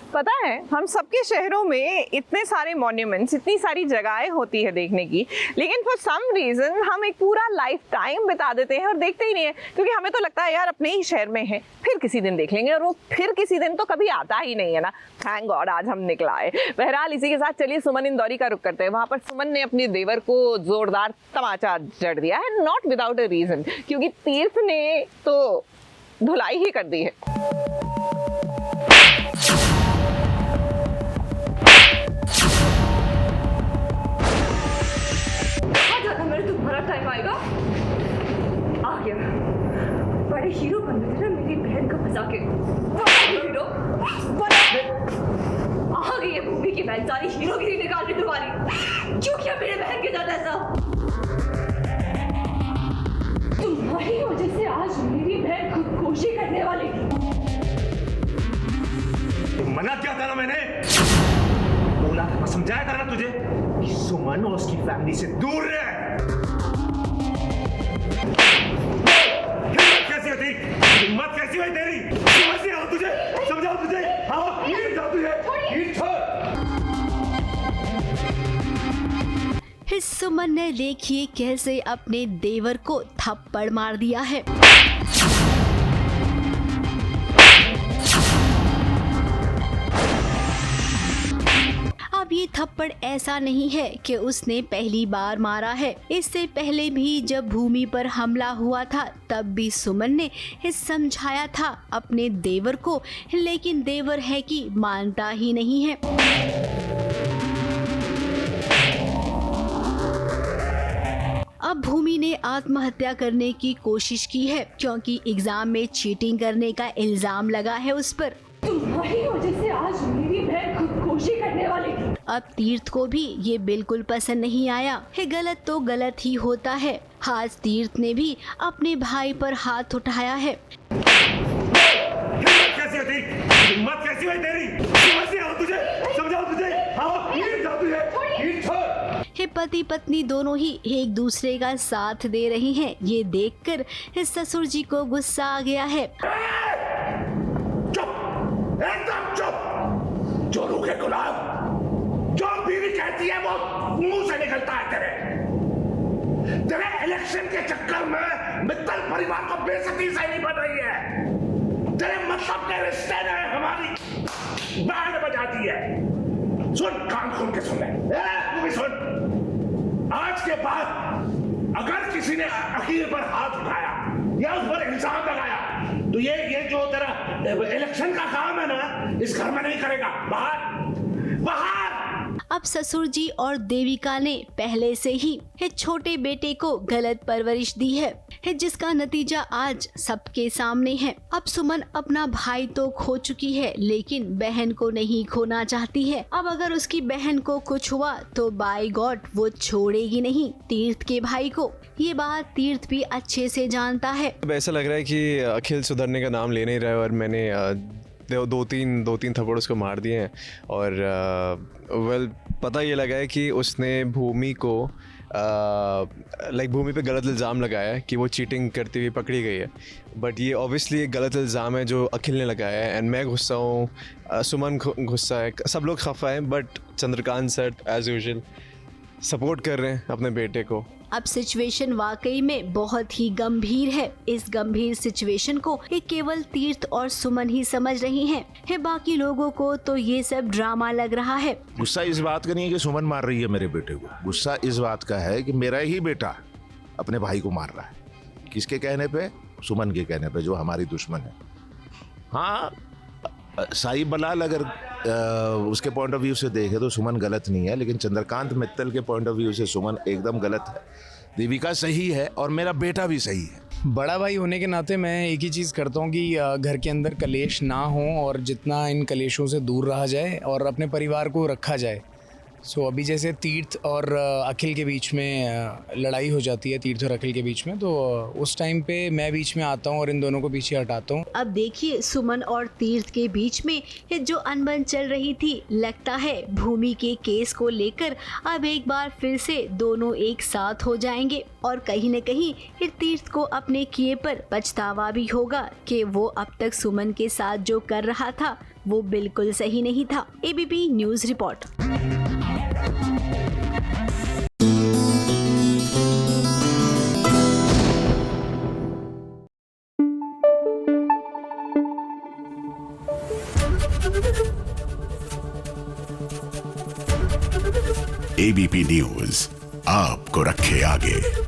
पता है हम सबके शहरों में इतने सारे मॉन्यूमेंट्स, इतनी सारी जगहें होती है देखने की, लेकिन फॉर सम रीज़न हम एक पूरा लाइफ टाइम बिता देते हैं और देखते ही नहीं है, क्योंकि हमें तो लगता है यार अपने ही शहर में है, फिर किसी दिन देख लेंगे, और वो फिर किसी दिन तो कभी आता ही नहीं है ना। थैंक गॉड आज हम निकला है। बहरहाल इसी के साथ चलिए सुमन इंदौरी का रुख करते हैं। वहाँ पर सुमन ने अपने देवर को जोरदार तमाचा जड़ दिया है, नॉट विदाउट अ रीज़न, क्योंकि तीर्थ ने तो धुलाई ही कर दी है। तुम्हारा टाइम आएगा। आ गया, बड़े हीरो बन गए थे ना मेरी बहन को फंसा के। हीरो आ गई है भूमि की बहन, सारी हीरोगिरी निकाल रही तुम्हारी। क्यों किया मेरे बहन के साथ ऐसा? तुम्हारी वजह से आज मेरी बहन खुदकुशी करने वाली थी। मना किया था ना मैंने, बोला था, समझाया था ना तुझे कि सुमन और उसकी फैमिली से दूर रहे। हिम्मत कैसी होती, हिम्मत कैसी हुई तेरी? समझ नहीं आता तुझे, समझाओ तुझे। हाँ ये जाओ तुझे, ये छोड़। फिर सुमन ने देखिए कैसे अपने देवर को थप्पड़ मार दिया है। अब ये थप्पड़ ऐसा नहीं है कि उसने पहली बार मारा है। इससे पहले भी जब भूमि पर हमला हुआ था तब भी सुमन ने समझाया था अपने देवर को, लेकिन देवर है कि मानता ही नहीं है। अब भूमि ने आत्महत्या करने की कोशिश की है क्योंकि एग्जाम में चीटिंग करने का इल्जाम लगा है उस पर। तुम्हारी वजह से आज मेरी बहन खुदकुशी करने वाली थी। अब तीर्थ को भी ये बिल्कुल पसंद नहीं आया है। गलत तो गलत ही होता है। आज तीर्थ ने भी अपने भाई पर हाथ उठाया है। हिम्मत कैसी होती, हिम्मत कैसी हुई तेरी? समझ नहीं आता तुझे, समझाओ तुझे। हाँ ये जाओ तुझे, ये छोड़। पति पत्नी दोनों ही एक दूसरे का साथ दे रहे हैं। ये देखकर इस ससुर जी को गुस्सा आ गया है। चुप, एकदम चुप। जो रूखे गुलाब, जो बीवी कहती है वो मुंह से निकलता है तेरे इलेक्शन के चक्कर में मित्तल परिवार को बेइज्जती सहनी पड़ रही है। तेरे मतलब के रिश्ते ने हमारी बैंड बजा दी है। सुन, कान खोल के सुन ले, तू भी सुन। आज के बाद अगर किसी ने अखिल पर हाथ उठाया या उस पर इल्जाम लगाया तो ये जो तेरा इलेक्शन का काम है ना, इस घर में नहीं करेगा, बाहर बाहर। अब ससुर जी और देविका ने पहले से ही छोटे बेटे को गलत परवरिश दी है, जिसका नतीजा आज सबके सामने है। अब सुमन अपना भाई तो खो चुकी है लेकिन बहन को नहीं खोना चाहती है। अब अगर उसकी बहन को कुछ हुआ तो बाय गॉड वो छोड़ेगी नहीं तीर्थ के भाई को। ये बात तीर्थ भी अच्छे से जानता है। ऐसा लग रहा है कि अखिल सुधरने का नाम ले नहीं रहा है और मैंने दो तीन थप्पड़ उसको मार दिए हैं। और वेल पता ये लगा है कि उसने भूमि को भूमि पे गलत इल्ज़ाम लगाया है कि वो चीटिंग करती हुई पकड़ी गई है। बट ये ऑब्वियसली एक गलत इल्ज़ाम है जो अखिल ने लगाया है। एंड मैं गुस्सा हूँ, सुमन गुस्सा है, सब लोग खफा हैं, but Chandrakant sir as usual support कर रहे हैं अपने बेटे को। अब सिचुएशन वाकई में बहुत ही गंभीर है। इस गंभीर सिचुएशन को केवल तीर्थ और सुमन ही समझ रही हैं। बाकी लोगों को तो ये सब ड्रामा लग रहा है। गुस्सा इस बात का नहीं है कि सुमन मार रही है मेरे बेटे को, गुस्सा इस बात का है कि मेरा ही बेटा अपने भाई को मार रहा है। किसके कहने पे? सुमन के कहने पे, जो हमारी दुश्मन है। हाँ, साहिब बलाल अगर उसके पॉइंट ऑफ व्यू से देखे तो सुमन गलत नहीं है, लेकिन चंद्रकांत मित्तल के पॉइंट ऑफ व्यू से सुमन एकदम गलत है। देविका सही है और मेरा बेटा भी सही है। बड़ा भाई होने के नाते मैं एक ही चीज़ करता हूँ कि घर के अंदर कलेश ना हो और जितना इन कलेशों से दूर रहा जाए और अपने परिवार को रखा जाए। सो अभी जैसे तीर्थ और अखिल के बीच में लड़ाई हो जाती है, तीर्थ और अखिल के बीच में, तो उस टाइम पे मैं बीच में आता हूँ और इन दोनों को पीछे हटाता हूँ। अब देखिए सुमन और तीर्थ के बीच में ये जो अनबन चल रही थी, लगता है भूमि के केस को लेकर अब एक बार फिर से दोनों एक साथ हो जाएंगे और कहीं न कहीं फिर तीर्थ को अपने किए पर पछतावा भी होगा कि वो अब तक सुमन के साथ जो कर रहा था वो बिल्कुल सही नहीं था। ABP news report. ABP news आपको रखे आगे।